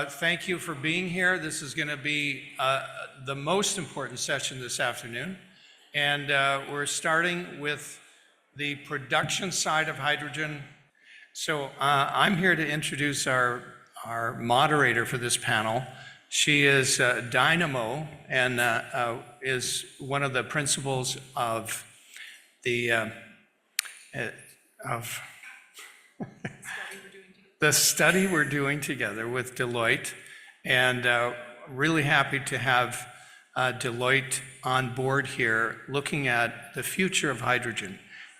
thank you for being here. This is going to be the most important session this afternoon. And we're starting with the production side of hydrogen. So I'm here to introduce our moderator for this panel. She is Dynamo and is one of the principals of the the study we're doing together with Deloitte, and really happy to have Deloitte on board here looking at the future of hydrogen.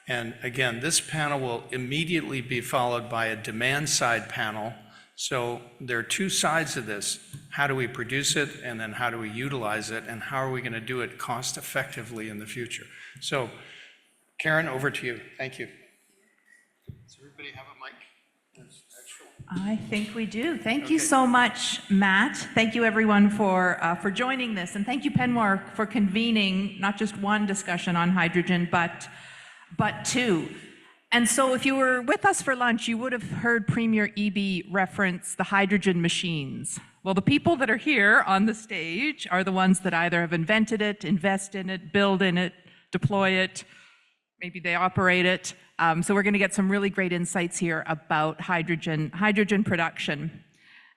And again, this panel will immediately be followed by a demand side panel. So there are two sides of this. How do we produce it, and then how do we utilize it, and how are we going to do it cost effectively in the future? So Karen, over to you. Thank you. Does everybody have a mic? I think we do. Thank you so much, Matt. Thank you everyone for joining this, and thank you PNWER for convening not just one discussion on hydrogen, but two. And so if you were with us for lunch, you would have heard Premier Eby reference the hydrogen machines. Well, the people that are here on the stage are the ones that either have invented it, invest in it, build in it, deploy it, maybe they operate it. So we're going to get some really great insights here about hydrogen production.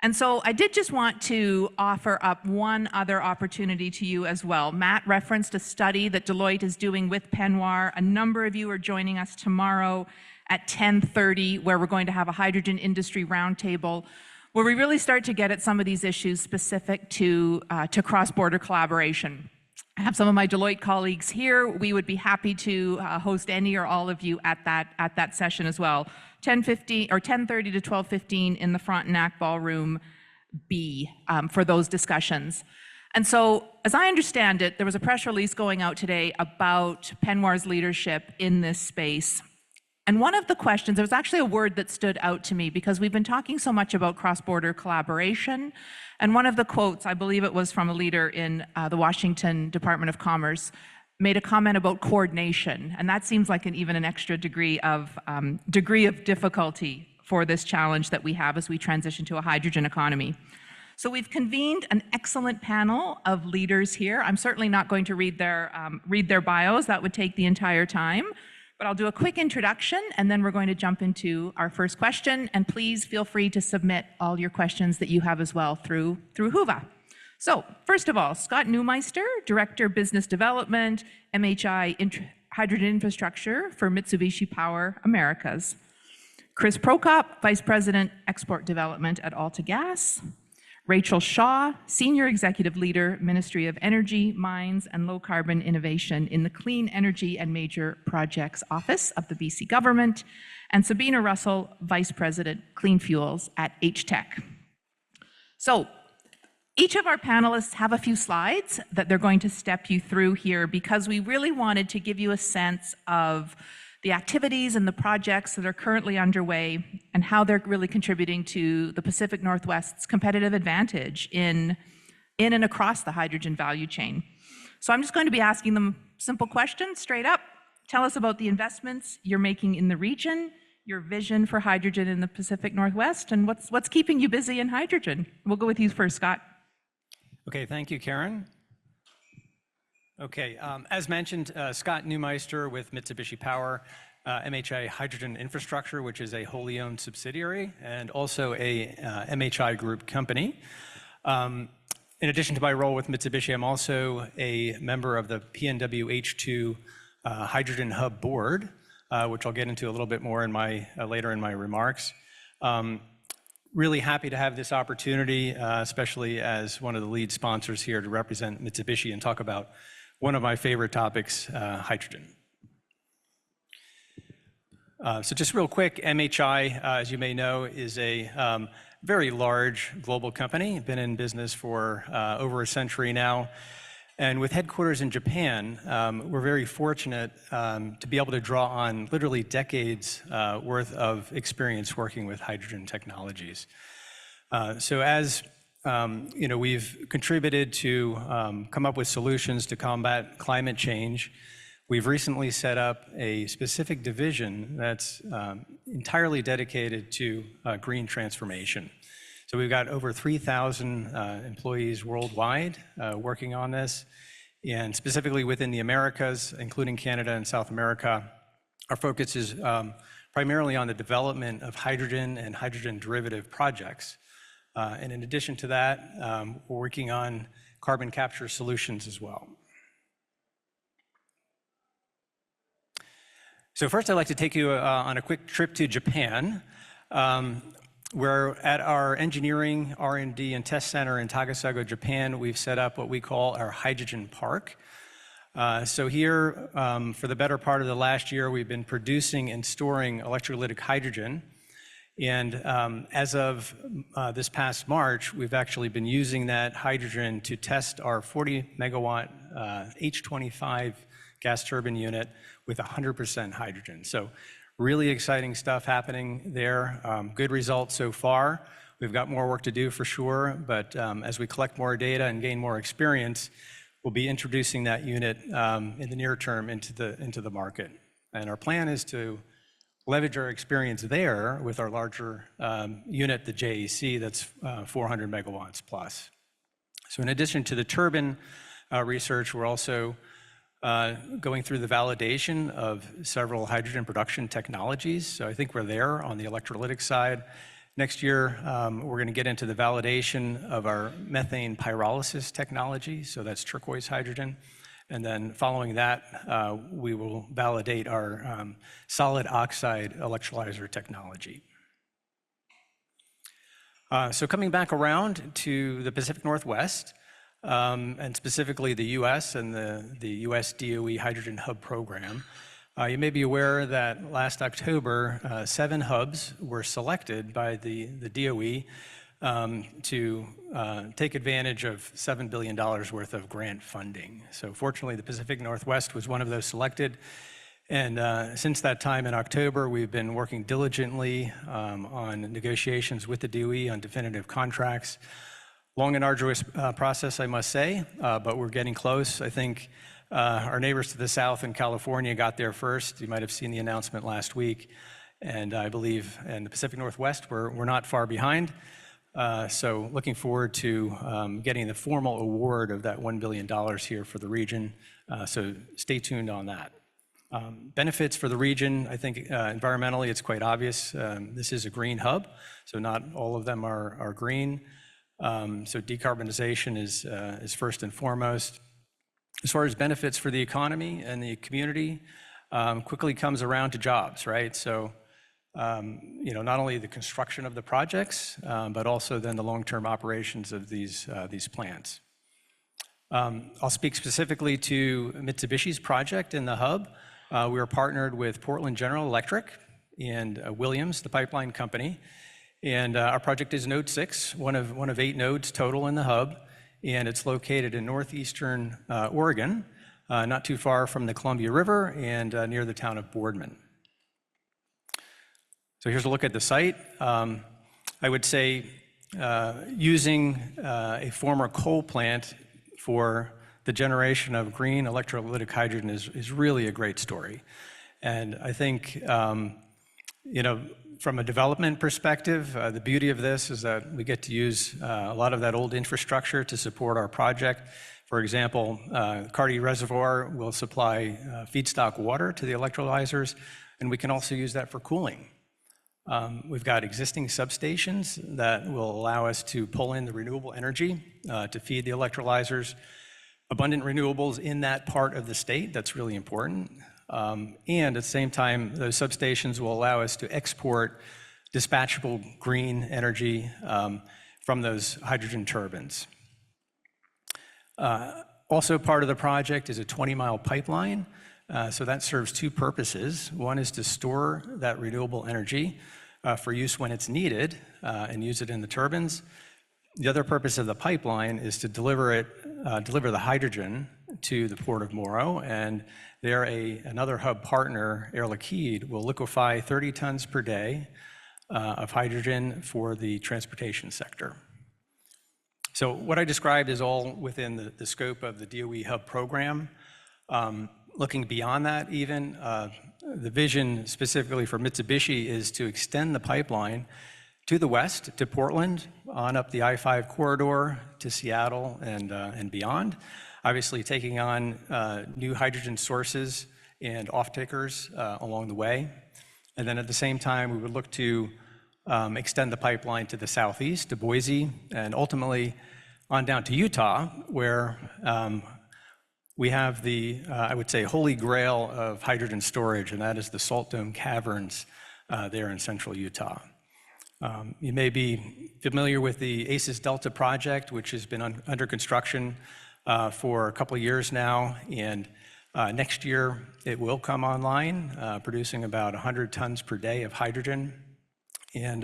And so I did just want to offer up one other opportunity to you as well. Matt referenced a study that Deloitte is doing with PNWER. A number of you are joining us tomorrow at 10:30, where we're going to have a hydrogen industry roundtable, where we really start to get at some of these issues specific to cross-border collaboration. I have some of my Deloitte colleagues here. We would be happy to host any or all of you at that session as well. 10:30 to 12:15 in the Frontenac Ballroom B for those discussions. And so, as I understand it, there was a press release going out today about PNWER's leadership in this space. And one of the questions, there was actually a word that stood out to me because we've been talking so much about cross-border collaboration. And one of the quotes, I believe it was from a leader in the Washington Department of Commerce, made a comment about coordination. And that seems like even an extra degree of difficulty for this challenge that we have as we transition to a hydrogen economy. So we've convened an excellent panel of leaders here. I'm certainly not going to read their bios. That would take the entire time. But I'll do a quick introduction, and then we're going to jump into our first question. And please feel free to submit all your questions that you have as well through Whova. So first of all, Scott Neumeister, Director Business Development, MHI Hydrogen Infrastructure for Mitsubishi Power Americas. Chris Prokop, Vice President Export Development at AltaGas. Rachel Shaw, Senior Executive Leader, Ministry of Energy, Mines and Low Carbon Innovation in the Clean Energy and Major Projects Office of the BC Government, and Sabina Russell, Vice President, Clean Fuels at HTEC. So each of our panelists have a few slides that they're going to step you through here because we really wanted to give you a sense of the activities and the projects that are currently underway and how they're really contributing to the Pacific Northwest's competitive advantage in and across the hydrogen value chain. So I'm just going to be asking them simple questions straight up. Tell us about the investments you're making in the region, your vision for hydrogen in the Pacific Northwest, and what's keeping you busy in hydrogen. We'll go with you first, Scott. Okay, thank you, Karen. Okay, as mentioned, Scott Neumeister with Mitsubishi Power, MHI Hydrogen Infrastructure, which is a wholly owned subsidiary and also a MHI group company. In addition to my role with Mitsubishi, I'm also a member of the PNWER Hydrogen Hub Board, which I'll get into a little bit more in later in my remarks. Really happy to have this opportunity, especially as one of the lead sponsors here to represent Mitsubishi and talk about one of my favorite topics, hydrogen. So just real quick, MHI, as you may know, is a very large global company, been in business for over a century now. And with headquarters in Japan, we're very fortunate to be able to draw on literally decades worth of experience working with hydrogen technologies. So as we've contributed to come up with solutions to combat climate change. We've recently set up a specific division that's entirely dedicated to green transformation. So we've got over 3,000 employees worldwide working on this. And specifically within the Americas, including Canada and South America, our focus is primarily on the development of hydrogen and hydrogen derivative projects. And in addition to that, we're working on carbon capture solutions as well. So first, I'd like to take you on a quick trip to Japan. Where at our engineering, R&D, and test center in Takasago, Japan, we've set up what we call our hydrogen park. So here, for the better part of the last year, we've been producing and storing electrolytic hydrogen. And as of this past March, we've actually been using that hydrogen to test our 40 megawatt H25 gas turbine unit with 100% hydrogen. So really exciting stuff happening there. Good results so far. We've got more work to do for sure, but as we collect more data and gain more experience, we'll be introducing that unit in the near term into the market. And our plan is to leverage our experience there with our larger unit, the JEC, that's 400 megawatts plus. So in addition to the turbine research, we're also going through the validation of several hydrogen production technologies. So I think we're there on the electrolytic side. Next year, we're going to get into the validation of our methane pyrolysis technology. So that's turquoise hydrogen. And then following that, we will validate our solid oxide electrolyzer technology. So coming back around to the Pacific Northwest, and specifically the US and the US DOE Hydrogen Hub Program. You may be aware that last October, 7 hubs were selected by the DOE to take advantage of $7 billion worth of grant funding. So fortunately, the Pacific Northwest was one of those selected. And since that time in October, we've been working diligently on negotiations with the DOE on definitive contracts. Long and arduous process, I must say, but we're getting close. I think our neighbors to the south in California got there first. You might have seen the announcement last week. And I believe in the Pacific Northwest, we're not far behind. So looking forward to getting the formal award of that $1 billion here for the region. So stay tuned on that. Benefits for the region, I think environmentally, it's quite obvious. This is a green hub, so not all of them are green. So decarbonization is first and foremost. As far as benefits for the economy and the community, quickly comes around to jobs, right? So, not only the construction of the projects, but also then the long-term operations of these plants. I'll speak specifically to Mitsubishi's project in the hub. We are partnered with Portland General Electric and Williams, the pipeline company. And our project is Node 6, one of 8 nodes total in the hub, and it's located in northeastern Oregon, not too far from the Columbia River and near the town of Boardman. So here's a look at the site. I would say using a former coal plant for the generation of green electrolytic hydrogen is really a great story. And I think, from a development perspective, the beauty of this is that we get to use a lot of that old infrastructure to support our project. For example, Carty Reservoir will supply feedstock water to the electrolyzers, and we can also use that for cooling. We've got existing substations that will allow us to pull in the renewable energy to feed the electrolyzers. Abundant renewables in that part of the state, that's really important. And at the same time, those substations will allow us to export dispatchable green energy from those hydrogen turbines. Also part of the project is a 20-mile pipeline. So that serves 2 purposes. One is to store that renewable energy for use when it's needed and use it in the turbines. The other purpose of the pipeline is to deliver the hydrogen to the Port of Morrow, and there another hub partner, Air Liquide, will liquefy 30 tons per day of hydrogen for the transportation sector. So what I described is all within the scope of the DOE Hub program. Looking beyond that even, the vision specifically for Mitsubishi is to extend the pipeline to the west to Portland, on up the I-5 corridor to Seattle and beyond. Obviously taking on new hydrogen sources and off-takers along the way. And then at the same time, we would look to extend the pipeline to the southeast, to Boise, and ultimately on down to Utah, where we have the, I would say, holy grail of hydrogen storage, and that is the Salt Dome Caverns there in central Utah. You may be familiar with the ACES Delta project, which has been under construction for a couple of years now, and next year it will come online, producing about 100 tons per day of hydrogen. And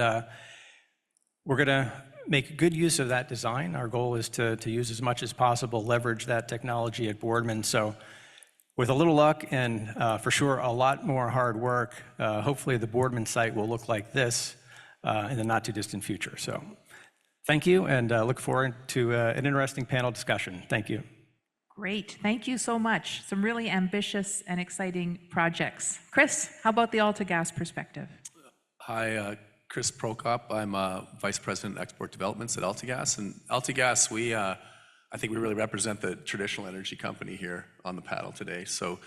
we're going to make good use of that design. Our goal is to use as much as possible, leverage that technology at Boardman. So with a little luck and for sure a lot more hard work, hopefully the Boardman site will look like this in the not too distant future. So thank you, and look forward to an interesting panel discussion. Thank you. Great, thank you so much. Some really ambitious and exciting projects. Chris, how about the AltaGas perspective? Hi, Chris Prokop. I'm Vice President Export Developments at AltaGas. And AltaGas, I think we really represent the traditional energy company here on the panel today. So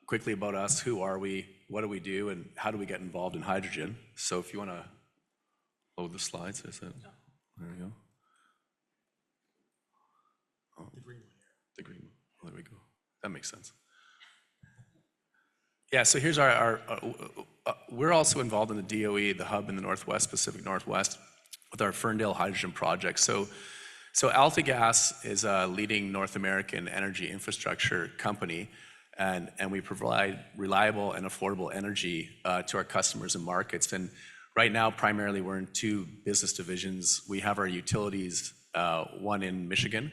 quickly about us, who are we, what do we do, and how do we get involved in hydrogen? So if you want to load the slides, is it? There we go. Oh, the green one here. The green one. Oh, there we go. That makes sense. Yeah, so here's we're also involved in the DOE, the hub in the Northwest, Pacific Northwest, with our Ferndale Hydrogen Project. So AltaGas is a leading North American energy infrastructure company, and we provide reliable and affordable energy to our customers and markets. And right now, primarily, we're in two business divisions. We have our utilities, one in Michigan,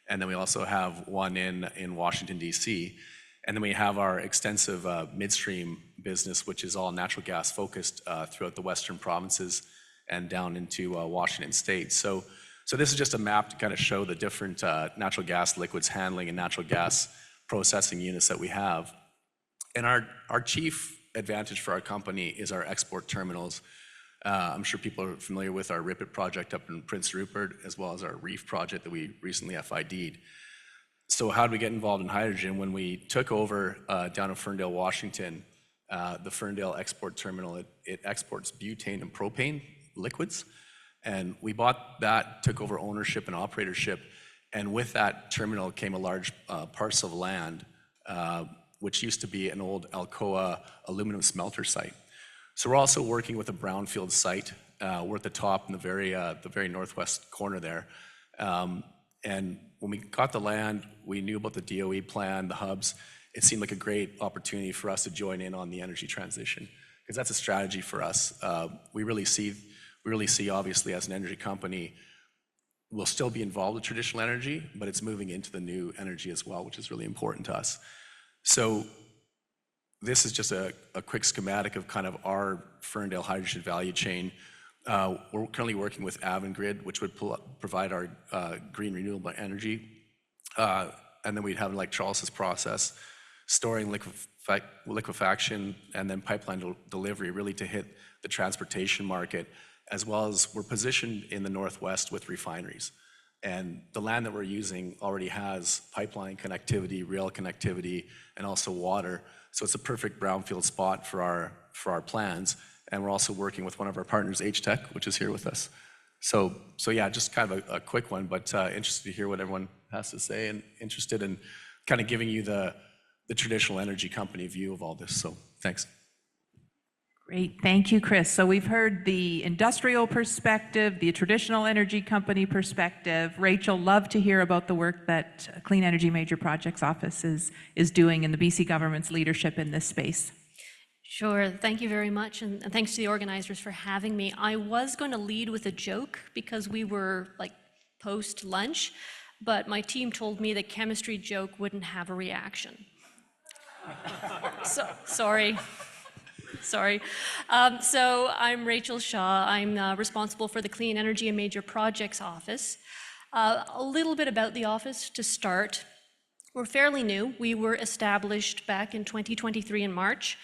and then we also have one in Washington, D.C., and then we have our extensive midstream business, which is all natural gas focused throughout the western provinces and down into Washington State. So this is just a map to kind of show the different natural gas liquids handling and natural gas processing units that we have. And our chief advantage for our company is our export terminals. I'm sure people are familiar with our RIPET project up in Prince Rupert, as well as our REEF project that we recently FID'd. So how did we get involved in hydrogen? When we took over down in Ferndale, Washington, the Ferndale export terminal, it exports butane and propane liquids. And we bought that, took over ownership and operatorship. And with that terminal came a large parcel of land, which used to be an old Alcoa aluminum smelter site. So we're also working with a brownfield site. We're at the top in the very northwest corner there. And when we got the land, we knew about the DOE plan, the hubs. It seemed like a great opportunity for us to join in on the energy transition, because that's a strategy for us. We really see, obviously, as an energy company, we'll still be involved with traditional energy, but it's moving into the new energy as well, which is really important to us. So this is just a quick schematic of kind of our Ferndale hydrogen value chain. We're currently working with Avangrid, which would provide our green renewable energy. And then we'd have an electrolysis process, storing liquefaction, and then pipeline delivery, really to hit the transportation market, as well as we're positioned in the Northwest with refineries. And the land that we're using already has pipeline connectivity, rail connectivity, and also water. So it's a perfect brownfield spot for our plans. And we're also working with one of our partners, H-Tech, which is here with us. So yeah, just kind of a quick one, but interested to hear what everyone has to say, and interested in kind of giving you the traditional energy company view of all this. So thanks. Great, thank you, Chris. So we've heard the industrial perspective, the traditional energy company perspective. Rachel, love to hear about the work that Clean Energy Major Projects Office is doing in the BC government's leadership in this space. Sure, thank you very much, and thanks to the organizers for having me. I was going to lead with a joke because we were like post-lunch, but my team told me that chemistry joke wouldn't have a reaction. So, sorry. So I'm Rachel Shaw. I'm responsible for the Clean Energy and Major Projects Office. A little bit about the office to start. We're fairly new. We were established back in 2023 in March.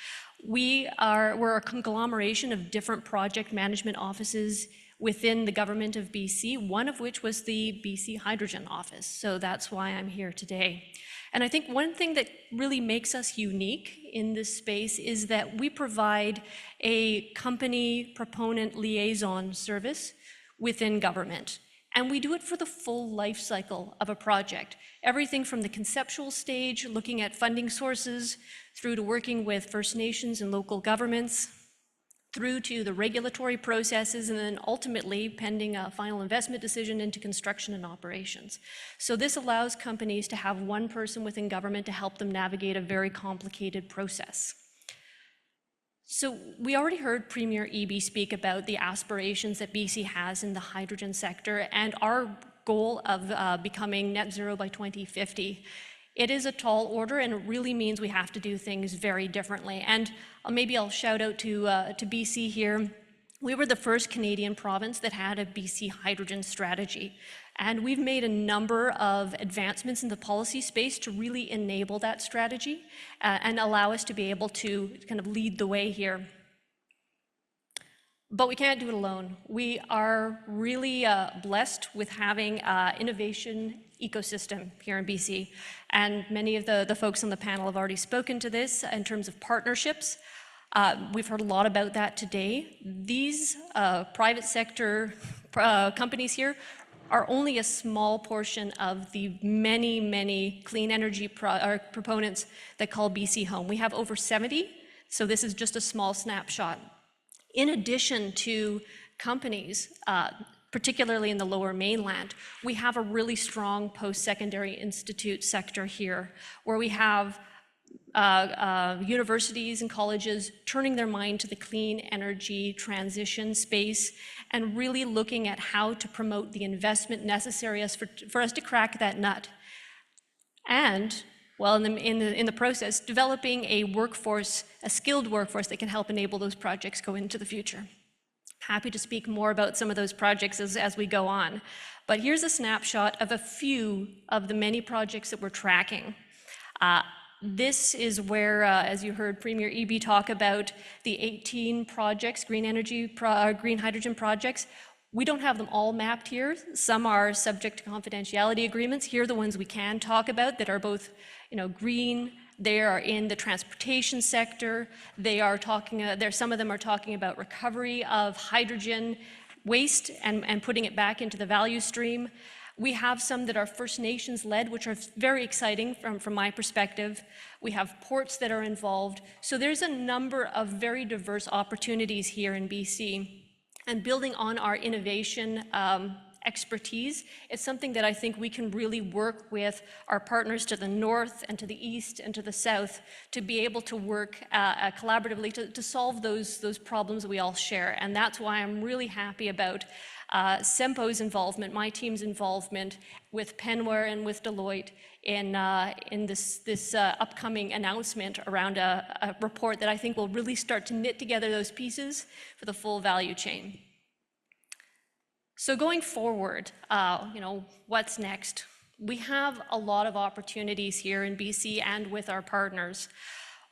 We're a conglomeration of different project management offices within the government of BC, one of which was the BC Hydrogen Office. So that's why I'm here today. And I think one thing that really makes us unique in this space is that we provide a company proponent liaison service within government. And we do it for the full life cycle of a project. Everything from the conceptual stage, looking at funding sources, through to working with First Nations and local governments, through to the regulatory processes, and then ultimately, pending a final investment decision, into construction and operations. So this allows companies to have one person within government to help them navigate a very complicated process. So we already heard Premier Eby speak about the aspirations that BC has in the hydrogen sector and our goal of becoming net zero by 2050. It is a tall order, and it really means we have to do things very differently. And maybe I'll shout out to BC here. We were the first Canadian province that had a BC hydrogen strategy. And we've made a number of advancements in the policy space to really enable that strategy and allow us to be able to kind of lead the way here. But we can't do it alone. We are really blessed with having an innovation ecosystem here in BC. And many of the folks on the panel have already spoken to this in terms of partnerships. We've heard a lot about that today. These private sector companies here are only a small portion of the many, many clean energy proponents that call BC home. We have over 70, so this is just a small snapshot. In addition to companies, particularly in the Lower Mainland, we have a really strong post-secondary institute sector here, where we have universities and colleges turning their mind to the clean energy transition space and really looking at how to promote the investment necessary for us to crack that nut. And, well, in the process, developing a workforce, a skilled workforce that can help enable those projects go into the future. Happy to speak more about some of those projects as we go on. But here's a snapshot of a few of the many projects that we're tracking. This is where, as you heard Premier Eby talk about the 18 projects, green hydrogen projects. We don't have them all mapped here. Some are subject to confidentiality agreements. Here are the ones we can talk about that are both, green. They are in the transportation sector. They are talking. Some of them are talking about recovery of hydrogen waste and putting it back into the value stream. We have some that are First Nations led, which are very exciting from my perspective. We have ports that are involved. So there's a number of very diverse opportunities here in BC. And building on our innovation expertise, it's something that I think we can really work with our partners to the north and to the east and to the south to be able to work collaboratively to solve those problems we all share. And that's why I'm really happy about SEMPO's involvement, my team's involvement with PNWER and with Deloitte in this upcoming announcement around a report that I think will really start to knit together those pieces for the full value chain. So going forward, what's next? We have a lot of opportunities here in BC and with our partners.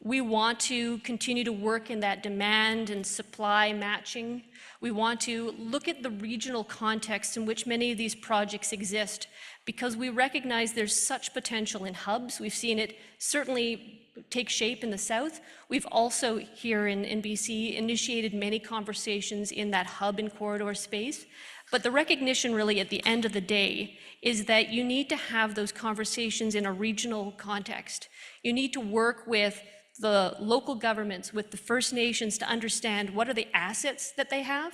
We want to continue to work in that demand and supply matching. We want to look at the regional context in which many of these projects exist, because we recognize there's such potential in hubs. We've seen it certainly take shape in the south. We've also here in BC initiated many conversations in that hub and corridor space. But the recognition really at the end of the day is that you need to have those conversations in a regional context. You need to work with the local governments, with the First Nations, to understand what are the assets that they have,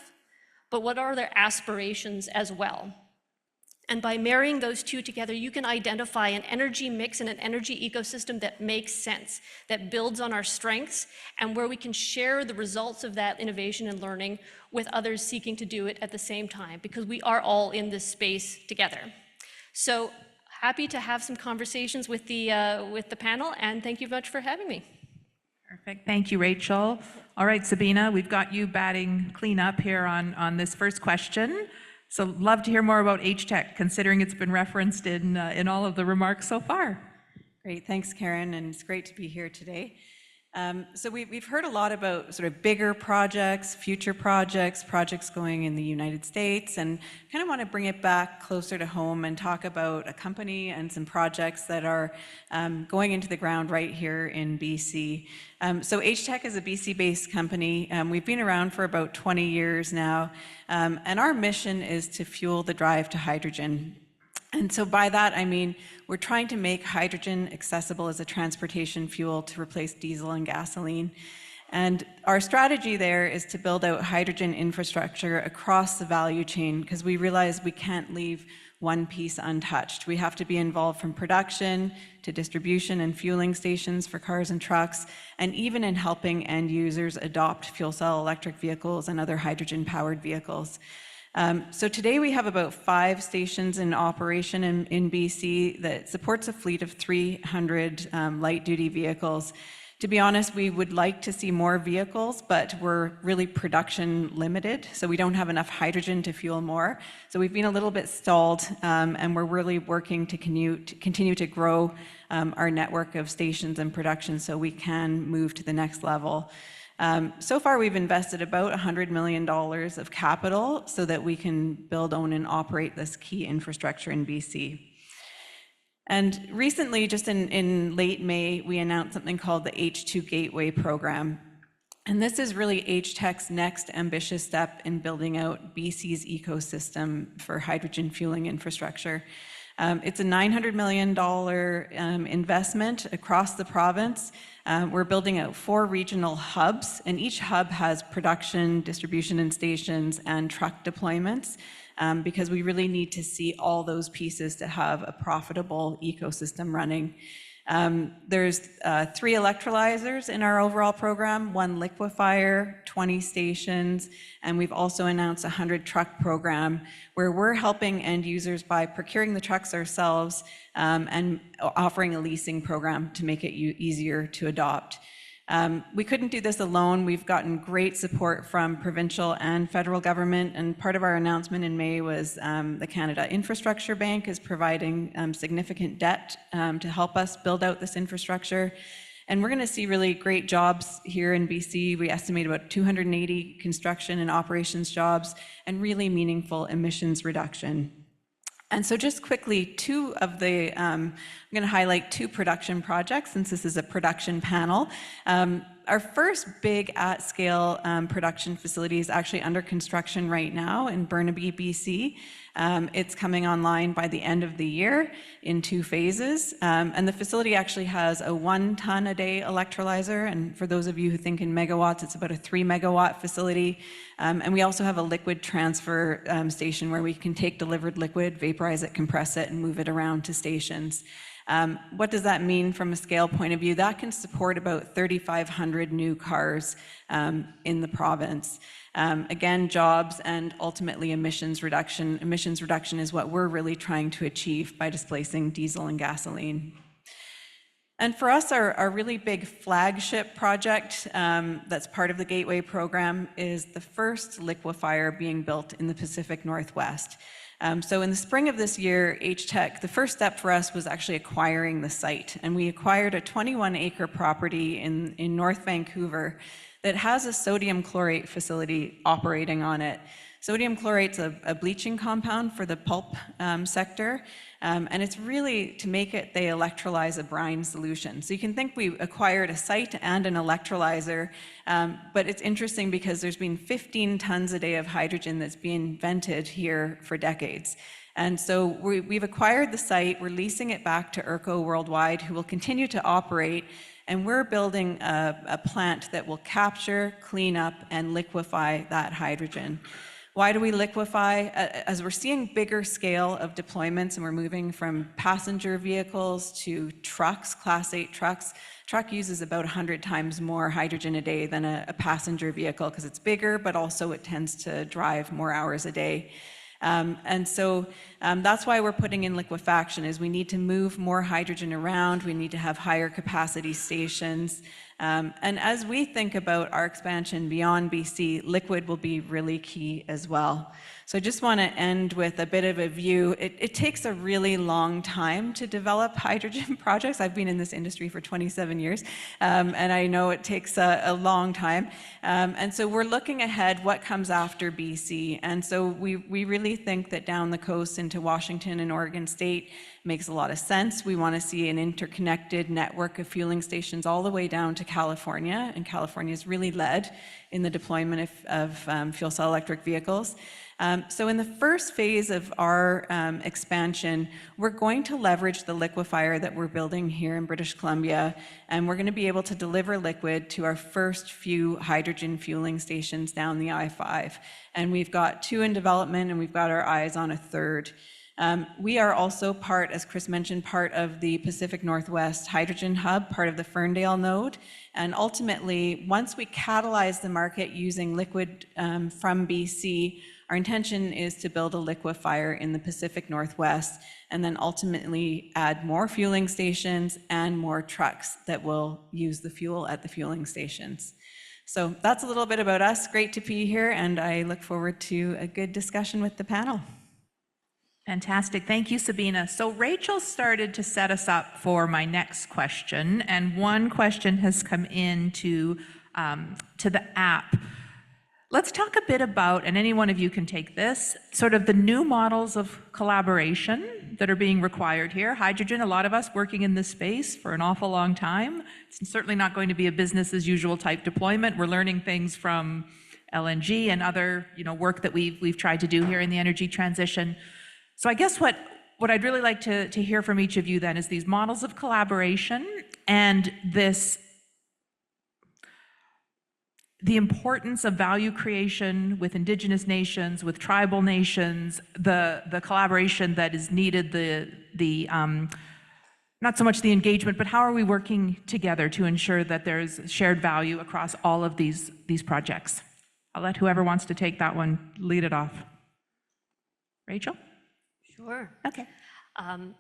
but what are their aspirations as well. And by marrying those two together, you can identify an energy mix and an energy ecosystem that makes sense, that builds on our strengths, and where we can share the results of that innovation and learning with others seeking to do it at the same time, because we are all in this space together. So happy to have some conversations with the panel, and thank you much for having me. Perfect. Thank you, Rachel. All right, Sabina, we've got you batting cleanup here on this first question. So love to hear more about H-Tech, considering it's been referenced in all of the remarks so far. Great, thanks, Karen, and it's great to be here today. So we've heard a lot about sort of bigger projects, future projects, projects going in the United States, and kind of want to bring it back closer to home and talk about a company and some projects that are going into the ground right here in BC. So HTEC is a BC-based company. We've been around for about 20 years now, and our mission is to fuel the drive to hydrogen. And so by that, I mean, we're trying to make hydrogen accessible as a transportation fuel to replace diesel and gasoline. And our strategy there is to build out hydrogen infrastructure across the value chain, because we realize we can't leave one piece untouched. We have to be involved from production to distribution and fueling stations for cars and trucks, and even in helping end users adopt fuel cell electric vehicles and other hydrogen-powered vehicles. So today we have about 5 stations in operation in BC that supports a fleet of 300 light-duty vehicles. To be honest, we would like to see more vehicles, but we're really production limited, so we don't have enough hydrogen to fuel more. So we've been a little bit stalled, and we're really working to continue to grow our network of stations and production so we can move to the next level. So far, we've invested about $100 million of capital so that we can build, own, and operate this key infrastructure in BC. And recently, just in late May, we announced something called the H2 Gateway program. And this is really HTEC's next ambitious step in building out BC's ecosystem for hydrogen fueling infrastructure. It's a $900 million investment across the province. We're building out 4 regional hubs, and each hub has production, distribution and stations, and truck deployments, because we really need to see all those pieces to have a profitable ecosystem running. There's 3 electrolyzers in our overall program, 1 liquefier, 20 stations, and we've also announced a 100 truck program where we're helping end users by procuring the trucks ourselves and offering a leasing program to make it easier to adopt. We couldn't do this alone. We've gotten great support from provincial and federal government, and part of our announcement in May was the Canada Infrastructure Bank is providing significant debt to help us build out this infrastructure. And we're going to see really great jobs here in BC. We estimate about 280 construction and operations jobs and really meaningful emissions reduction. And so just quickly, 2 of the, I'm going to highlight 2 production projects since this is a production panel. Our first big at-scale production facility is actually under construction right now in Burnaby, BC. It's coming online by the end of the year in 2 phases. And the facility actually has a 1 ton a day electrolyzer. And for those of you who think in megawatts, it's about a 3 megawatt facility. And we also have a liquid transfer station where we can take delivered liquid, vaporize it, compress it, and move it around to stations. What does that mean from a scale point of view? That can support about 3,500 new cars in the province. Again, jobs and ultimately emissions reduction. Emissions reduction is what we're really trying to achieve by displacing diesel and gasoline. And for us, our really big flagship project that's part of the Gateway program is the first liquefier being built in the Pacific Northwest. So in the spring of this year, HTEC, the first step for us was actually acquiring the site. And we acquired a 21-acre property in North Vancouver that has a sodium chlorate facility operating on it. Sodium chlorate's a bleaching compound for the pulp sector, and it's really to make it, they electrolyze a brine solution. So you can think we acquired a site and an electrolyzer, but it's interesting because there's been 15 tons a day of hydrogen that's being vented here for decades. And so we've acquired the site, we're leasing it back to ERCO Worldwide, who will continue to operate, and we're building a plant that will capture, clean up, and liquefy that hydrogen. Why do we liquefy? As we're seeing bigger scale of deployments and we're moving from passenger vehicles to trucks, Class 8 trucks, truck uses about 100 times more hydrogen a day than a passenger vehicle because it's bigger, but also it tends to drive more hours a day. And so that's why we're putting in liquefaction, is we need to move more hydrogen around, we need to have higher capacity stations. And as we think about our expansion beyond BC, liquid will be really key as well. So I just want to end with a bit of a view. It takes a really long time to develop hydrogen projects. I've been in this industry for 27 years, and I know it takes a long time. And so we're looking ahead, what comes after BC. And so we really think that down the coast into Washington and Oregon State makes a lot of sense. We want to see an interconnected network of fueling stations all the way down to California, and California has really led in the deployment of fuel cell electric vehicles. So in the first phase of our expansion, we're going to leverage the liquefier that we're building here in British Columbia, and we're going to be able to deliver liquid to our first few hydrogen fueling stations down the I-5. And we've got 2 in development, and we've got our eyes on a 3rd. We are also part, as Chris mentioned, part of the Pacific Northwest Hydrogen Hub, part of the Ferndale node. And ultimately, once we catalyze the market using liquid from BC, our intention is to build a liquefier in the Pacific Northwest and then ultimately add more fueling stations and more trucks that will use the fuel at the fueling stations. So that's a little bit about us. Great to be here, and I look forward to a good discussion with the panel. Fantastic. Thank you, Sabina. So Rachel started to set us up for my next question, and one question has come in to the app. Let's talk a bit about, and any one of you can take this, sort of the new models of collaboration that are being required here. Hydrogen, a lot of us working in this space for an awful long time. It's certainly not going to be a business as usual type deployment. We're learning things from LNG and other, work that we've tried to do here in the energy transition. So I guess what I'd really like to hear from each of you then is these models of collaboration and the importance of value creation with Indigenous nations, with tribal nations, the collaboration that is needed, the not so much the engagement, but how are we working together to ensure that there's shared value across all of these projects? I'll let whoever wants to take that one lead it off. Rachel? Sure. Okay.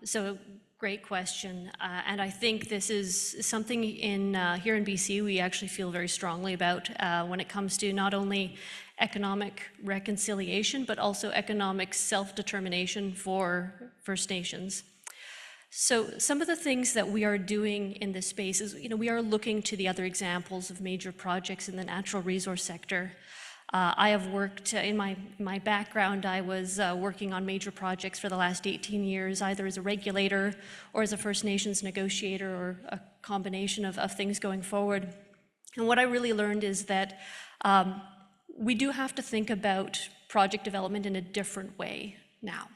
So great question. And I think this is something here in BC we actually feel very strongly about when it comes to not only economic reconciliation, but also economic self-determination for First Nations. So some of the things that we are doing in this space is, we are looking to the other examples of major projects in the natural resource sector. I have worked, in my background, I was working on major projects for the last 18 years, either as a regulator or as a First Nations negotiator, or a combination of things going forward. And what I really learned is that we do have to think about project development in a different way now.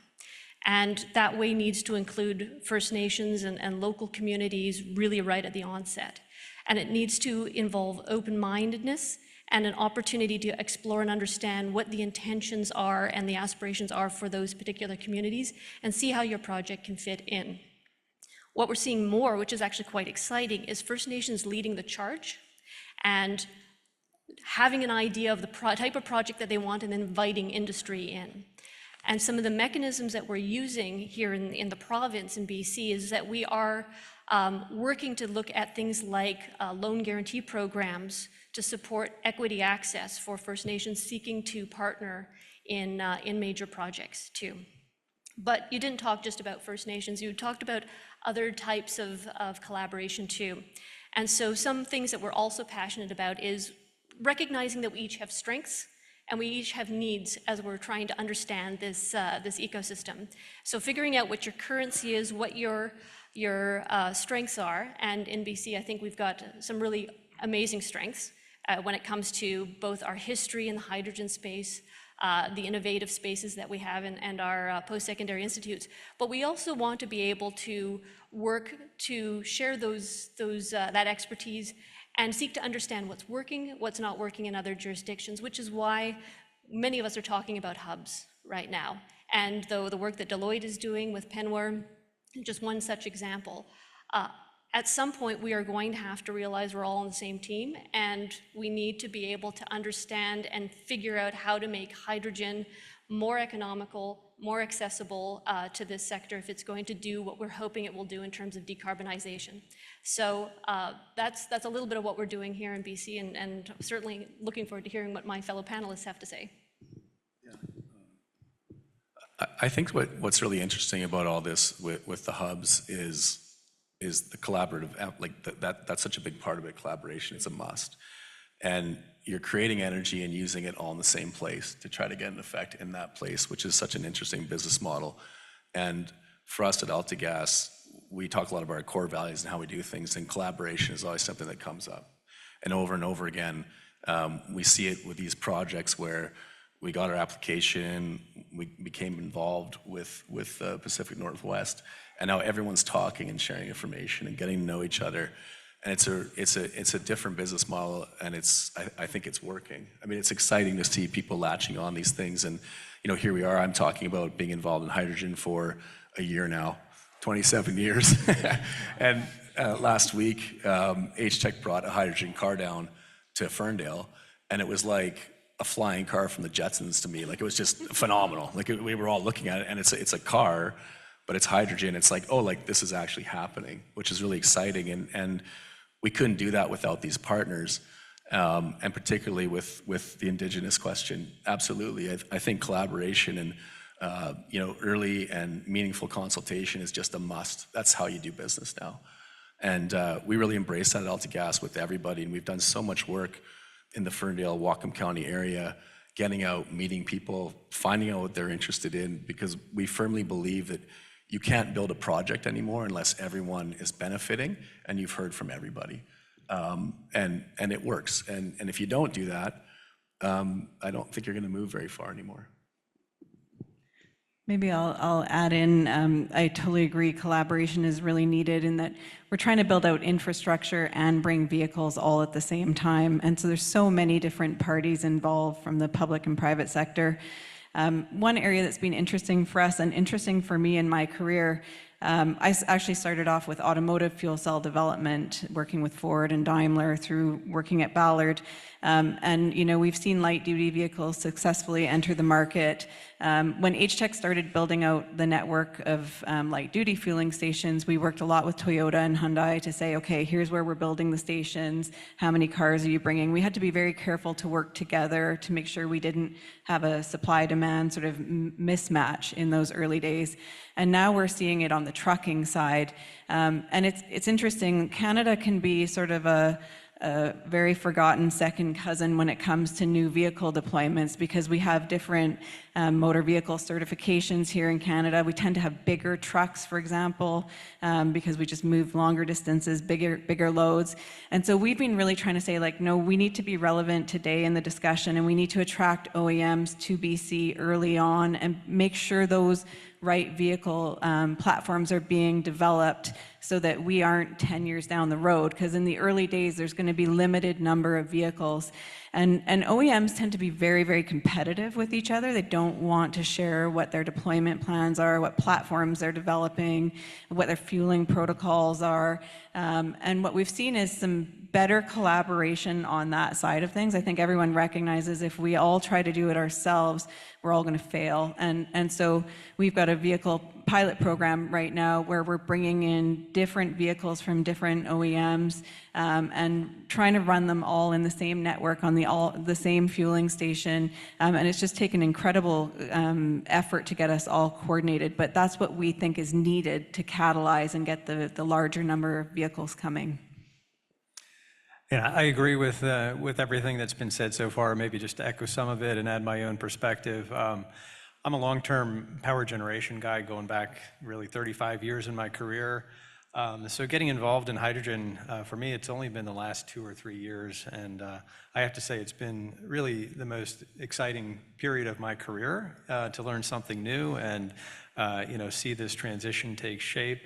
And that way needs to include First Nations and local communities really right at the onset. And it needs to involve open-mindedness and an opportunity to explore and understand what the intentions are and the aspirations are for those particular communities, and see how your project can fit in. What we're seeing more, which is actually quite exciting, is First Nations leading the charge and having an idea of the type of project that they want and inviting industry in. And some of the mechanisms that we're using here in the province in BC is that we are working to look at things like loan guarantee programs to support equity access for First Nations seeking to partner in major projects too. But you didn't talk just about First Nations, you talked about other types of collaboration too. And so some things that we're also passionate about is recognizing that we each have strengths and we each have needs as we're trying to understand this ecosystem. So figuring out what your currency is, what your strengths are, and in BC I think we've got some really amazing strengths when it comes to both our history in the hydrogen space, the innovative spaces that we have, and our post-secondary institutes. But we also want to be able to work to share that expertise and seek to understand what's working, what's not working in other jurisdictions, which is why many of us are talking about hubs right now. And though the work that Deloitte is doing with PNWER, just one such example, at some point we are going to have to realize we're all on the same team, and we need to be able to understand and figure out how to make hydrogen more economical, more accessible to this sector if it's going to do what we're hoping it will do in terms of decarbonization. So that's a little bit of what we're doing here in BC, and certainly looking forward to hearing what my fellow panelists have to say. I think what's really interesting about all this with the hubs is the collaborative, that's such a big part of it. Collaboration is a must. And you're creating energy and using it all in the same place to try to get an effect in that place, which is such an interesting business model. And for us at AltaGas, we talk a lot about our core values and how we do things, and collaboration is always something that comes up. And over again, we see it with these projects where we got our application, we became involved with Pacific Northwest, and now everyone's talking and sharing information and getting to know each other. And it's a different business model, and I think it's working. I mean, it's exciting to see people latching on these things, and here we are. I'm talking about being involved in hydrogen for a year now, 27 years, and last week, H-Tech brought a hydrogen car down to Ferndale, and it was like a flying car from the Jetsons to me. Like, it was just phenomenal. Like, we were all looking at it, and it's a car, but it's hydrogen. It's like, oh, like this is actually happening, which is really exciting. And we couldn't do that without these partners, and particularly with the Indigenous question. Absolutely, I think collaboration and early and meaningful consultation is just a must. That's how you do business now. And we really embrace that at AltaGas with everybody, and we've done so much work in the Ferndale, Whatcom County area, getting out, meeting people, finding out what they're interested in, because we firmly believe that you can't build a project anymore unless everyone is benefiting and you've heard from everybody. And it works. And if you don't do that, I don't think you're going to move very far anymore. Maybe I'll add in, I totally agree, collaboration is really needed in that we're trying to build out infrastructure and bring vehicles all at the same time. And so there's so many different parties involved from the public and private sector. One area that's been interesting for us and interesting for me in my career, I actually started off with automotive fuel cell development, working with Ford and Daimler through working at Ballard. And we've seen light duty vehicles successfully enter the market. When H-Tech started building out the network of light duty fueling stations, we worked a lot with Toyota and Hyundai to say, okay, here's where we're building the stations. How many cars are you bringing? We had to be very careful to work together to make sure we didn't have a supply-demand sort of mismatch in those early days. And now we're seeing it on the trucking side. And it's interesting, Canada can be sort of a very forgotten second cousin when it comes to new vehicle deployments, because we have different motor vehicle certifications here in Canada. We tend to have bigger trucks, for example, because we just move longer distances, bigger loads. And so we've been really trying to say, like, no, we need to be relevant today in the discussion, and we need to attract OEMs to BC early on and make sure those right vehicle platforms are being developed so that we aren't 10 years down the road, because in the early days there's going to be limited number of vehicles, and OEMs tend to be very, very competitive with each other. They don't want to share what their deployment plans are, what platforms they're developing, what their fueling protocols are, and what we've seen is some better collaboration on that side of things. I think everyone recognizes if we all try to do it ourselves, we're all going to fail. And so we've got a vehicle pilot program right now where we're bringing in different vehicles from different OEMs and trying to run them all in the same network on the same fueling station. And it's just taken incredible effort to get us all coordinated. But that's what we think is needed to catalyze and get the larger number of vehicles coming. Yeah, I agree with everything that's been said so far. Maybe just to echo some of it and add my own perspective. I'm a long-term power generation guy going back really 35 years in my career. So getting involved in hydrogen, for me, it's only been the last 2 or 3 years. And I have to say it's been really the most exciting period of my career to learn something new and see this transition take shape.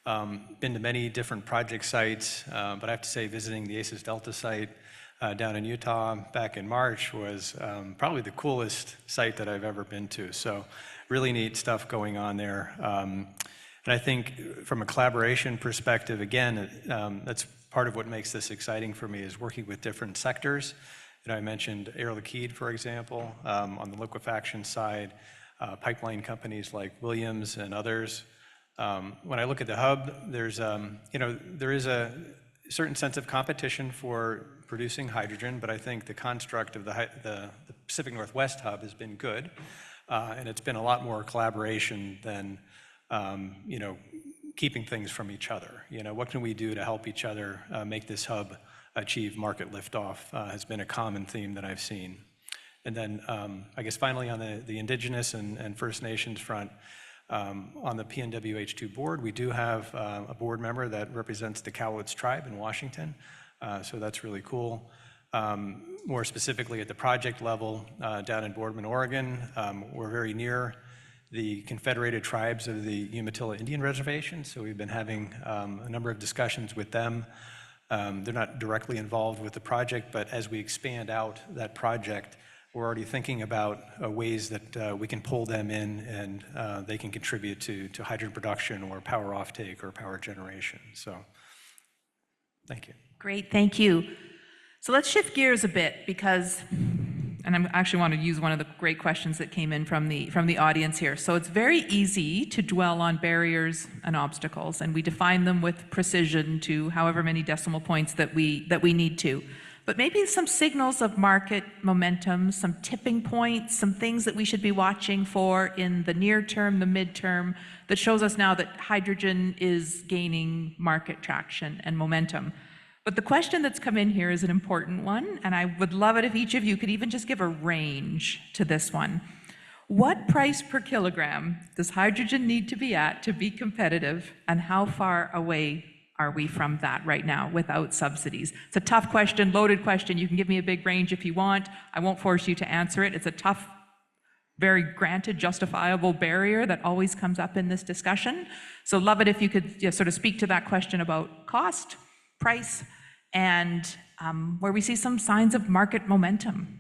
Been to many different project sites, but I have to say visiting the ACES Delta site down in Utah back in March was probably the coolest site that I've ever been to. So really neat stuff going on there. And I think from a collaboration perspective, again, that's part of what makes this exciting for me is working with different sectors. I mentioned Air Liquide, for example, on the liquefaction side, pipeline companies like Williams and others. When I look at the hub, there is a certain sense of competition for producing hydrogen, but I think the construct of the Pacific Northwest hub has been good. And it's been a lot more collaboration than, keeping things from each other. What can we do to help each other make this hub achieve market liftoff has been a common theme that I've seen. And then I guess finally on the Indigenous and First Nations front, on the PNWH2 board, we do have a board member that represents the Cowlitz tribe in Washington. So that's really cool. More specifically at the project level down in Boardman, Oregon, we're very near the Confederated Tribes of the Umatilla Indian Reservation. So we've been having a number of discussions with them. They're not directly involved with the project, but as we expand out that project, we're already thinking about ways that we can pull them in and they can contribute to hydrogen production or power offtake or power generation. So thank you. Great, thank you. So let's shift gears a bit because, and I actually want to use one of the great questions that came in from the audience here. So it's very easy to dwell on barriers and obstacles, and we define them with precision to however many decimal points that we need to. But maybe some signals of market momentum, some tipping points, some things that we should be watching for in the near term, the midterm, that shows us now that hydrogen is gaining market traction and momentum. But the question that's come in here is an important one, and I would love it if each of you could even just give a range to this one. What price per kilogram does hydrogen need to be at to be competitive, and how far away are we from that right now without subsidies? It's a tough question, loaded question. You can give me a big range if you want. I won't force you to answer it. It's a tough, very granted, justifiable barrier that always comes up in this discussion. So love it if you could sort of speak to that question about cost, price, and where we see some signs of market momentum.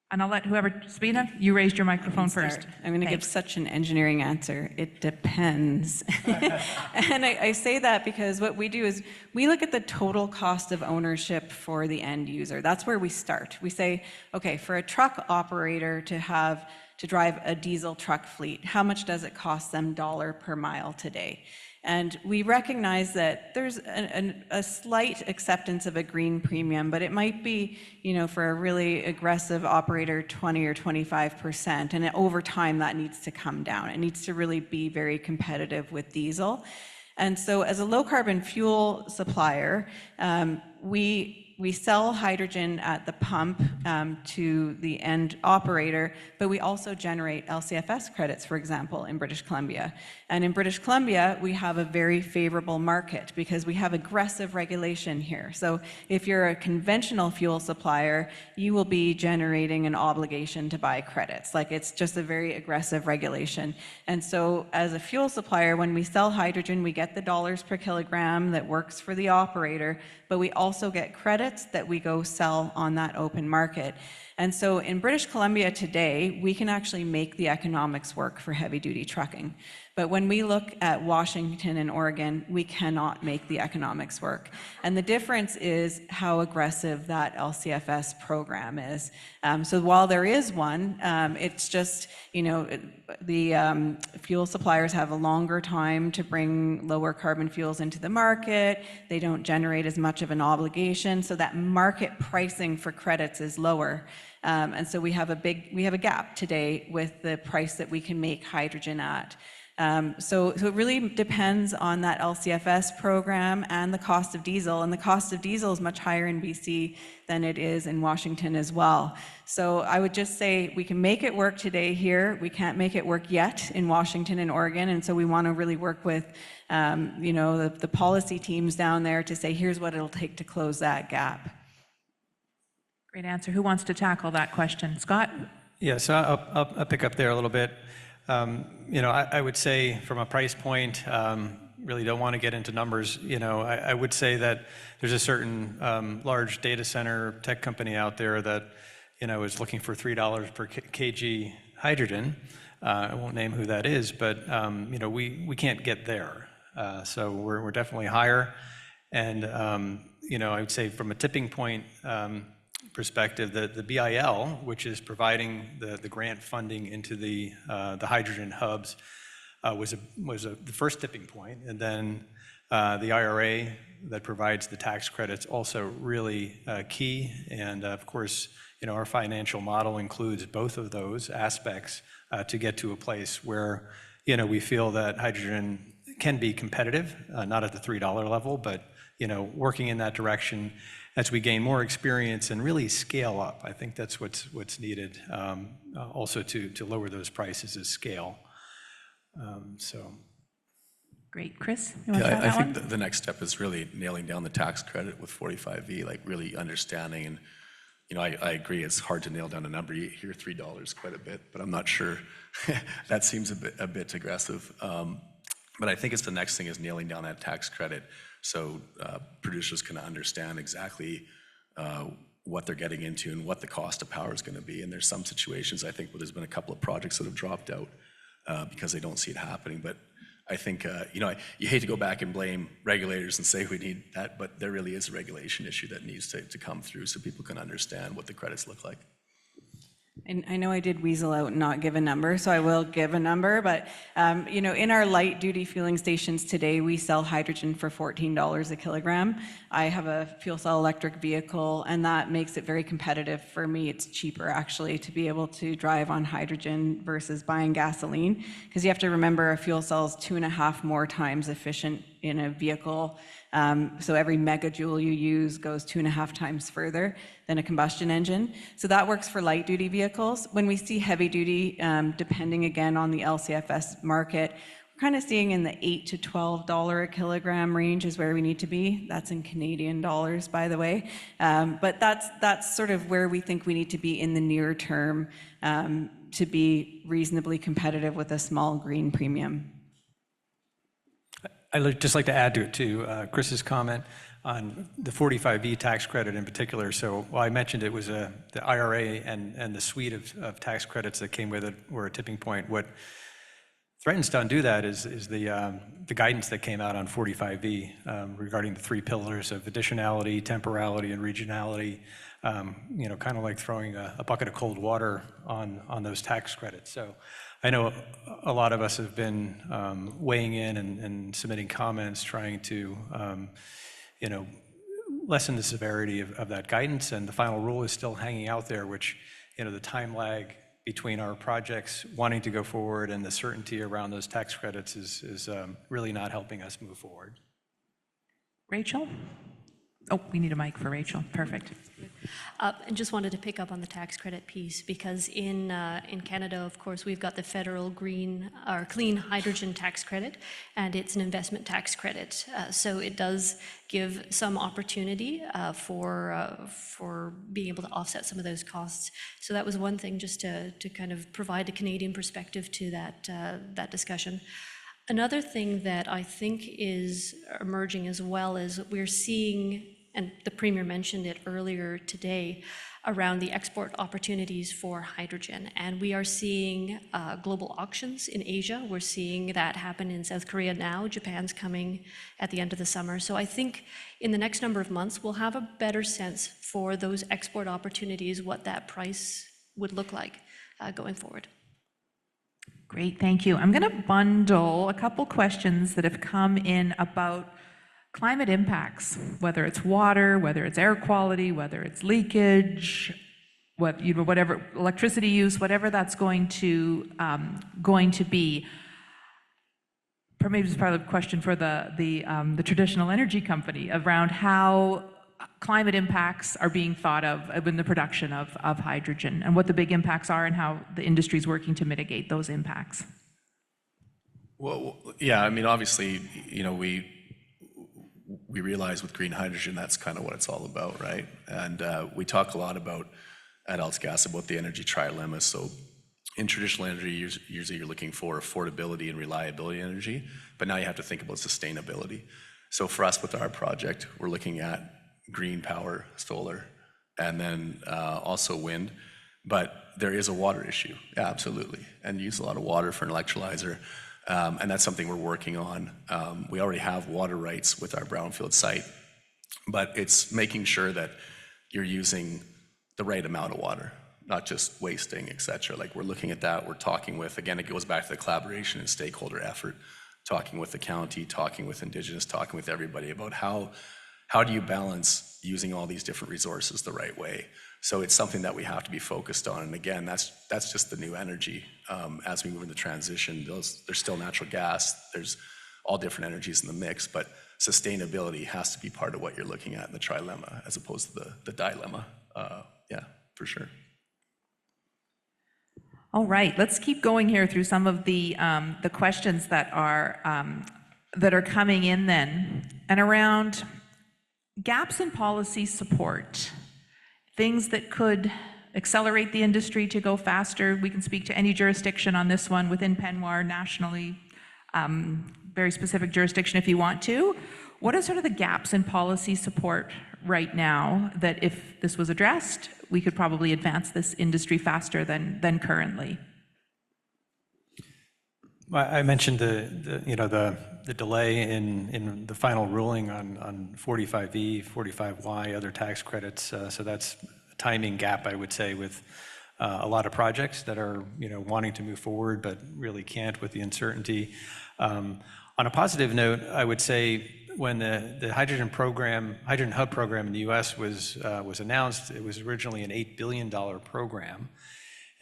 And I'll let whoever, Sabina, you raised your microphone first. I'm going to give such an engineering answer. It depends. And I say that because what we do is we look at the total cost of ownership for the end user. That's where we start. We say, okay, for a truck operator to drive a diesel truck fleet, how much does it cost them dollar per mile today? And we recognize that there's a slight acceptance of a green premium, but it might be, for a really aggressive operator, 20 or 25%. And over time, that needs to come down. It needs to really be very competitive with diesel. And so as a low carbon fuel supplier, we sell hydrogen at the pump to the end operator, but we also generate LCFS credits, for example, in British Columbia. And in British Columbia, we have a very favorable market because we have aggressive regulation here. So if you're a conventional fuel supplier, you will be generating an obligation to buy credits. Like, it's just a very aggressive regulation. And so as a fuel supplier, when we sell hydrogen, we get the dollars per kilogram that works for the operator, but we also get credits that we go sell on that open market. And so in British Columbia today, we can actually make the economics work for heavy duty trucking. But when we look at Washington and Oregon, we cannot make the economics work. And the difference is how aggressive that LCFS program is. So while there is one, it's just, the fuel suppliers have a longer time to bring lower carbon fuels into the market. They don't generate as much of an obligation, so that market pricing for credits is lower. And so we have a gap today with the price that we can make hydrogen at. So it really depends on that LCFS program and the cost of diesel. And the cost of diesel is much higher in BC than it is in Washington as well. So I would just say we can make it work today here. We can't make it work yet in Washington and Oregon. And so we want to really work with, the policy teams down there to say, here's what it'll take to close that gap. Great answer. Who wants to tackle that question? Scott? Yeah, so I'll pick up there a little bit. I would say from a price point, really don't want to get into numbers. I would say that there's a certain large data center tech company out there that, is looking for $3 per kg hydrogen. I won't name who that is, but, we can't get there. So we're definitely higher. And, I would say from a tipping point perspective, the BIL, which is providing the grant funding into the hydrogen hubs, was the first tipping point, and then the IRA that provides the tax credits also really key. And of course, our financial model includes both of those aspects to get to a place where, we feel that hydrogen can be competitive, not at the $3 level, but, working in that direction as we gain more experience and really scale up. I think that's what's needed also to lower those prices is scale. Great. Chris, you want to Yeah, try I that think one? the next step is really nailing down the tax credit with 45V, like really understanding. And, I agree, it's hard to nail down a number. You hear $3 quite a bit, but I'm not sure. That seems a bit aggressive. But I think it's the next thing is nailing down that tax credit so producers can understand exactly what they're getting into and what the cost of power is going to be. And there's some situations, I think, where there's been a couple of projects that have dropped out because they don't see it happening. But I think, you hate to go back and blame regulators and say we need that, but there really is a regulation issue that needs to come through so people can understand what the credits look like. And I know I did weasel out and not give a number, so I will give a number, but in our light duty fueling stations today, we sell hydrogen for $14 a kilogram. I have a fuel cell electric vehicle, and that makes it very competitive for me. It's cheaper actually to be able to drive on hydrogen versus buying gasoline, because you have to remember a fuel cell is 2.5 more times efficient in a vehicle. So every megajoule you use goes 2.5 times further than a combustion engine. So that works for light duty vehicles. When we see heavy duty, depending again on the LCFS market, we're kind of seeing in the $8 to $12 a kilogram range is where we need to be. That's in Canadian dollars, by the way. But that's sort of where we think we need to be in the near term to be reasonably competitive with a small green premium. I'd just like to add to Chris's comment on the 45V tax credit in particular. So while I mentioned it was the IRA and the suite of tax credits that came with it were a tipping point, what threatens to undo that is the guidance that came out on 45V regarding the 3 pillars of additionality, temporality, and regionality, kind of like throwing a bucket of cold water on those tax credits. So I know a lot of us have been weighing in and submitting comments, trying to, lessen the severity of that guidance. And the final rule is still hanging out there, which, the time lag between our projects wanting to go forward and the certainty around those tax credits is really not helping us move forward. Rachel? Oh, we need a mic for Rachel. Perfect. And just wanted to pick up on the tax credit piece because in Canada, of course, we've got the federal clean hydrogen tax credit, and it's an investment tax credit. So it does give some opportunity for being able to offset some of those costs. So that was one thing, just to kind of provide a Canadian perspective to that discussion. Another thing that I think is emerging as well is we're seeing, and the Premier mentioned it earlier today, around the export opportunities for hydrogen. And we are seeing global auctions in Asia. We're seeing that happen in South Korea now. Japan's coming at the end of the summer. So I think in the next number of months, we'll have a better sense for those export opportunities, what that price would look like going forward. Great, thank you. I'm going to bundle a couple questions that have come in about climate impacts, whether it's water, whether it's air quality, whether it's leakage, whatever electricity use, whatever that's going to be. Maybe it's part of the question for the traditional energy company around how climate impacts are being thought of in the production of hydrogen, and what the big impacts are and how the industry is working to mitigate those impacts. Well, yeah, I mean, obviously, we realize with green hydrogen, that's kind of what it's all about, right? And we talk a lot at AltaGas about the energy trilemma. So in traditional energy, usually you're looking for affordability and reliability energy, but now you have to think about sustainability. So for us with our project, we're looking at green power, solar, and then also wind. But there is a water issue, yeah, absolutely, and use a lot of water for an electrolyzer. And that's something we're working on. We already have water rights with our brownfield site, but it's making sure that you're using the right amount of water, not just wasting, et cetera. Like we're looking at that, we're talking with, again, it goes back to the collaboration and stakeholder effort, talking with the county, talking with Indigenous, talking with everybody about how do you balance using all these different resources the right way So it's something that we have to be focused on. And again, that's just the new energy. As we move into transition, there's still natural gas, there's all different energies in the mix, but sustainability has to be part of what you're looking at in the trilemma as opposed to the dilemma. Yeah, for sure. All right, let's keep going here through some of the questions that are coming in then, and around gaps in policy support, things that could accelerate the industry to go faster. We can speak to any jurisdiction on this one within PNWER, nationally, very specific jurisdiction if you want to. What are sort of the gaps in policy support right now that if this was addressed, we could probably advance this industry faster than currently? I mentioned the delay in the final ruling on 45E, 45Y, other tax credits. So that's a timing gap, I would say, with a lot of projects that are wanting to move forward but really can't with the uncertainty. On a positive note, I would say when the hydrogen hub program in the U.S. was announced, it was originally an $8 billion program.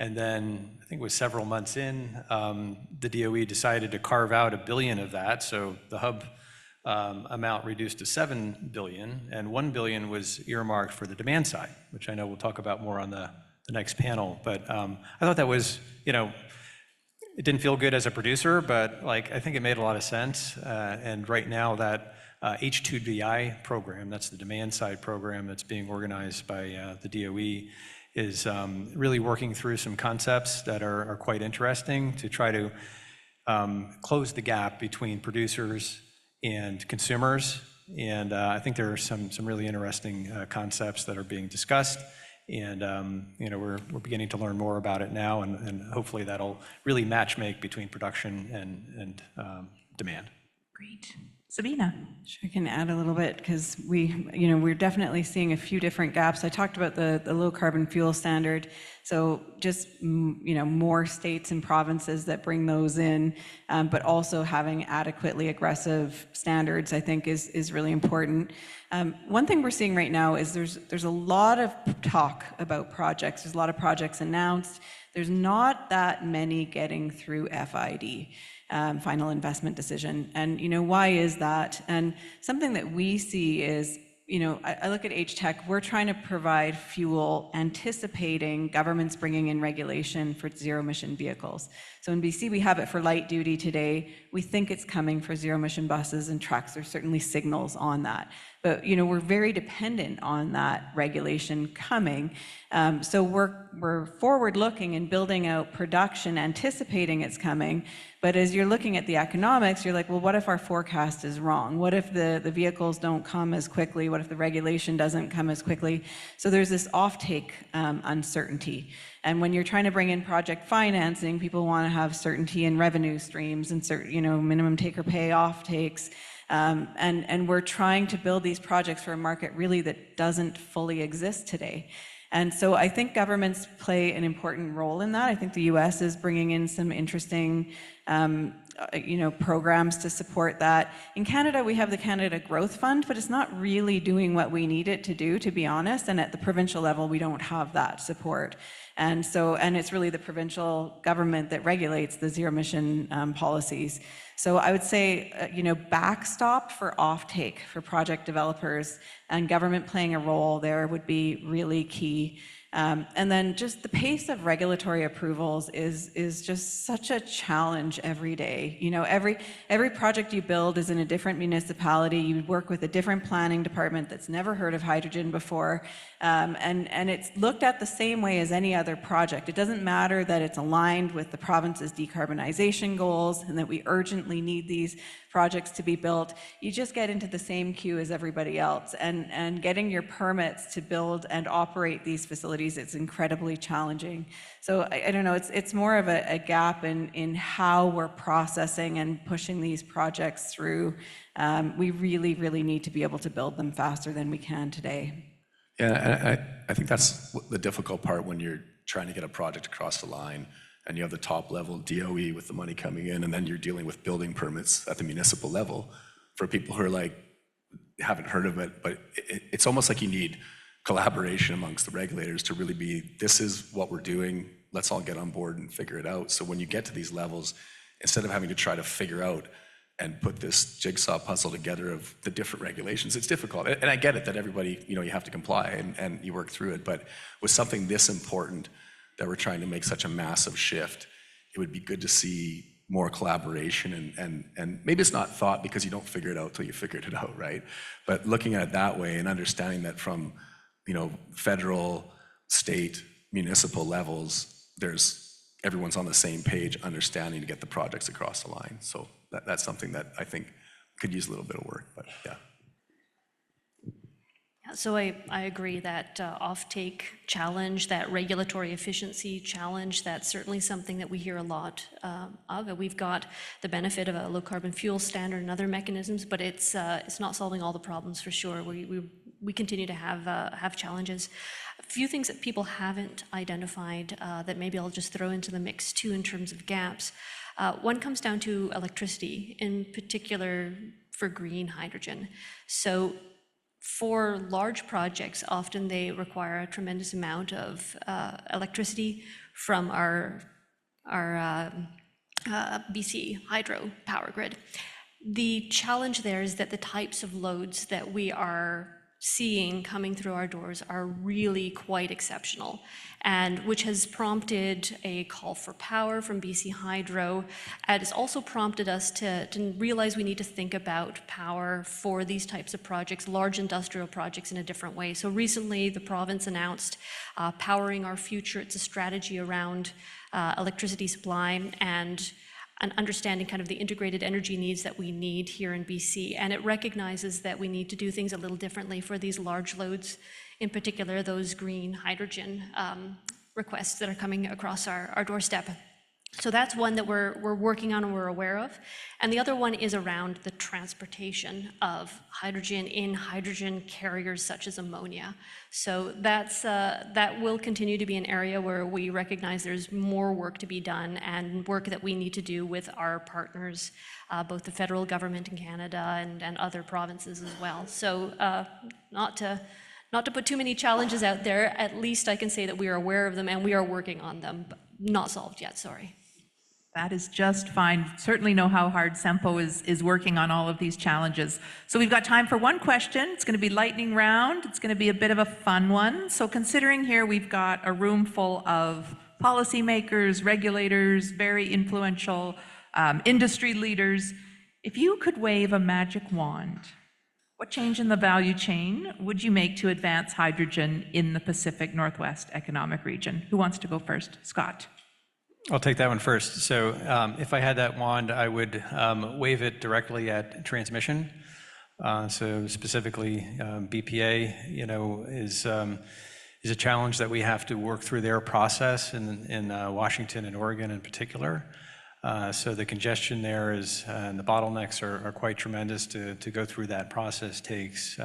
And then I think it was several months in, the DOE decided to carve out $1 billion of that. So the hub amount reduced to $7 billion, and $1 billion was earmarked for the demand side, which I know we'll talk about more on the next panel. But I thought that was, it didn't feel good as a producer, but I think it made a lot of sense. And right now that H2DI program, that's the demand side program that's being organized by the DOE, is really working through some concepts that are quite interesting to try to close the gap between producers and consumers. And I think there are some really interesting concepts that are being discussed. And we're beginning to learn more about it now, and hopefully that'll really matchmake between production and demand. Great. Sabina. Sure, I can add a little bit because we're definitely seeing a few different gaps. I talked about the low carbon fuel standard. So just, more states and provinces that bring those in, but also having adequately aggressive standards, I think is really important. One thing we're seeing right now is there's a lot of talk about projects. There's a lot of projects announced. There's not that many getting through FID. Final investment decision. And, why is that? And something that we see is, I look at H-Tech, we're trying to provide fuel anticipating governments bringing in regulation for zero emission vehicles. So in BC, we have it for light duty today. We think it's coming for zero emission buses and trucks. There's certainly signals on that. But, we're very dependent on that regulation coming. So we're forward looking and building out production, anticipating it's coming. But as you're looking at the economics, you're like, well, what if our forecast is wrong? What if the vehicles don't come as quickly? What if the regulation doesn't come as quickly? So there's this offtake uncertainty. And when you're trying to bring in project financing, people want to have certainty in revenue streams and minimum take or pay offtakes. And we're trying to build these projects for a market really that doesn't fully exist today. And so I think governments play an important role in that. I think the US is bringing in some interesting programs to support that. In Canada, we have the Canada Growth Fund, but it's not really doing what we need it to do, to be honest. And at the provincial level, we don't have that support. And it's really the provincial government that regulates the zero emission policies. So I would say, backstop for offtake for project developers and government playing a role there would be really key. And then just the pace of regulatory approvals is just such a challenge every day. Every project you build is in a different municipality. You work with a different planning department that's never heard of hydrogen before. And it's looked at the same way as any other project. It doesn't matter that it's aligned with the province's decarbonization goals and that we urgently need these projects to be built. You just get into the same queue as everybody else. And getting your permits to build and operate these facilities is incredibly challenging. So I don't know, it's more of a gap in how we're processing and pushing these projects through. We really, really need to be able to build them faster than we can today. Yeah, I think that's the difficult part when you're trying to get a project across the line and you have the top level DOE with the money coming in, and then you're dealing with building permits at the municipal level for people who are haven't heard of it, but it's almost like you need collaboration amongst the regulators to really be, this is what we're doing, let's all get on board and figure it out. So when you get to these levels, instead of having to try to figure out and put this jigsaw puzzle together of the different regulations, it's difficult. And I get it that everybody, you have to comply and you work through it, but with something this important that we're trying to make such a massive shift, it would be good to see more collaboration and maybe it's not thought because you don't figure it out till you figured it out, right? But looking at it that way and understanding that from, federal, state, municipal levels, everyone's on the same page, understanding to get the projects across the line. So that's something that I think could use a little bit of work, but yeah. So I agree that offtake challenge, that regulatory efficiency challenge, that's certainly something that we hear a lot of. We've got the benefit of a low carbon fuel standard and other mechanisms, but it's not solving all the problems for sure. We continue to have challenges. A few things that people haven't identified that maybe I'll just throw into the mix too in terms of gaps. One comes down to electricity, in particular for green hydrogen. So for large projects, often they require a tremendous amount of electricity from our BC hydro power grid. The challenge there is that the types of loads that we are seeing coming through our doors are really quite exceptional, and which has prompted a call for power from BC Hydro, and it's also prompted us to realize we need to think about power for these types of projects, large industrial projects, in a different way. So recently the province announced Powering Our Future. It's a strategy around electricity supply and understanding kind of the integrated energy needs that we need here in BC. And it recognizes that we need to do things a little differently for these large loads, in particular those green hydrogen requests that are coming across our doorstep. So that's one that we're working on and we're aware of. And the other one is around the transportation of hydrogen in hydrogen carriers such as ammonia. So that will continue to be an area where we recognize there's more work to be done and work that we need to do with our partners, both the federal government in Canada and other provinces as well. So not to put too many challenges out there, at least I can say that we are aware of them and we are working on them, but not solved yet, sorry. That is just fine. Certainly know how hard SEMPO is working on all of these challenges. So we've got time for one question. It's going to be lightning round. It's going to be a bit of a fun one. So considering here we've got a room full of policymakers, regulators, very influential industry leaders, if you could wave a magic wand, what change in the value chain would you make to advance hydrogen in the Pacific Northwest Economic Region? Who wants to go first? Scott. I'll take that one first. So if I had that wand, I would wave it directly at transmission. So specifically BPA, is a challenge that we have to work through their process in Washington and Oregon in particular. So the congestion there is, and the bottlenecks are quite tremendous. To go through that process takes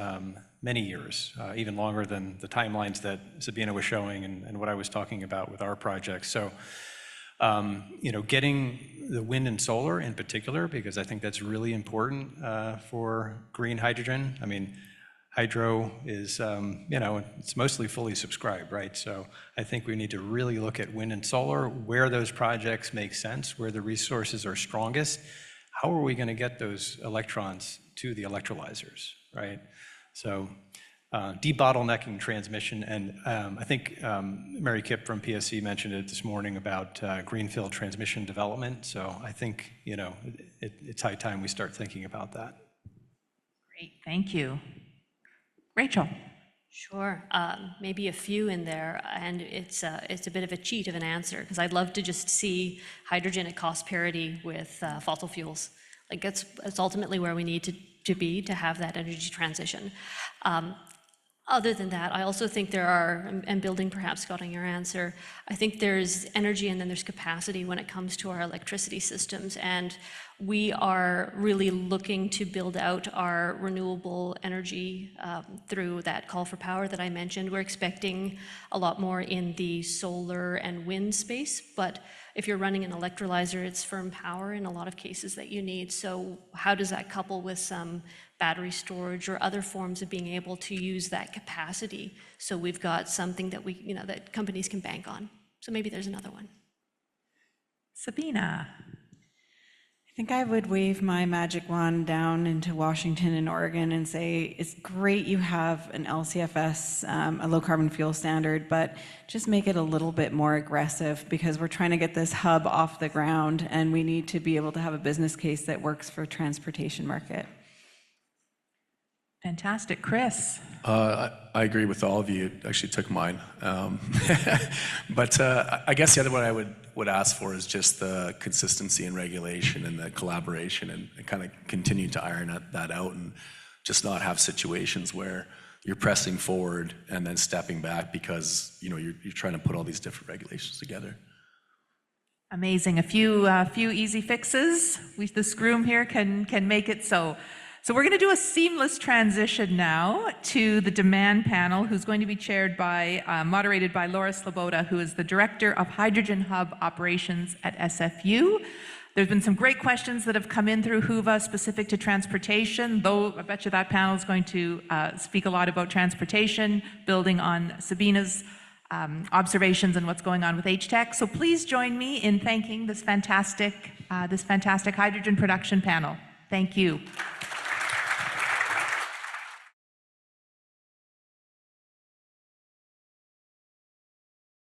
many years, even longer than the timelines that Sabina was showing and what I was talking about with our project. So getting the wind and solar in particular, because I think that's really important for green hydrogen. I mean, hydro is, it's mostly fully subscribed, right? So I think we need to really look at wind and solar, where those projects make sense, where the resources are strongest. How are we going to get those electrons to the electrolyzers, right? So debottlenecking transmission, and I think Mary Kipp from PSC mentioned it this morning about greenfield transmission development. So I think, it's high time we start thinking about that. Great, thank you. Rachel. Sure, maybe a few in there, and it's a bit of a cheat of an answer, because I'd love to just see hydrogen at cost parity with fossil fuels. Like it's ultimately where we need to be to have that energy transition. Other than that, I also think there are, and building perhaps, Scott, on your answer, I think there's energy and then there's capacity when it comes to our electricity systems. And we are really looking to build out our renewable energy through that call for power that I mentioned. We're expecting a lot more in the solar and wind space, but If you're running an electrolyzer, it's firm power in a lot of cases that you need. So how does that couple with some battery storage or other forms of being able to use that capacity? So we've got something that that companies can bank on. So maybe there's another one. Sabina. I think I would wave my magic wand down into Washington and Oregon and say, it's great you have an LCFS, a low carbon fuel standard, but just make it a little bit more aggressive, because we're trying to get this hub off the ground and we need to be able to have a business case that works for transportation market. Fantastic. Chris. I agree with all of you. It actually took mine. But I guess the other one I would ask for is just the consistency and regulation and the collaboration, and kind of continue to iron that out, and just not have situations where you're pressing forward and then stepping back because you're trying to put all these different regulations together. Amazing. A few easy fixes. This room here can make it so. So we're going to do a seamless transition now to the demand panel, who's going to be moderated by Laura Sloboda, who is the Director of Hydrogen Hub Operations at SFU. There's been some great questions that have come in through HUVA specific to transportation, though I bet you that panel is going to speak a lot about transportation, building on Sabina's observations and what's going on with HTEC. So please join me in thanking this fantastic hydrogen production panel. Thank you.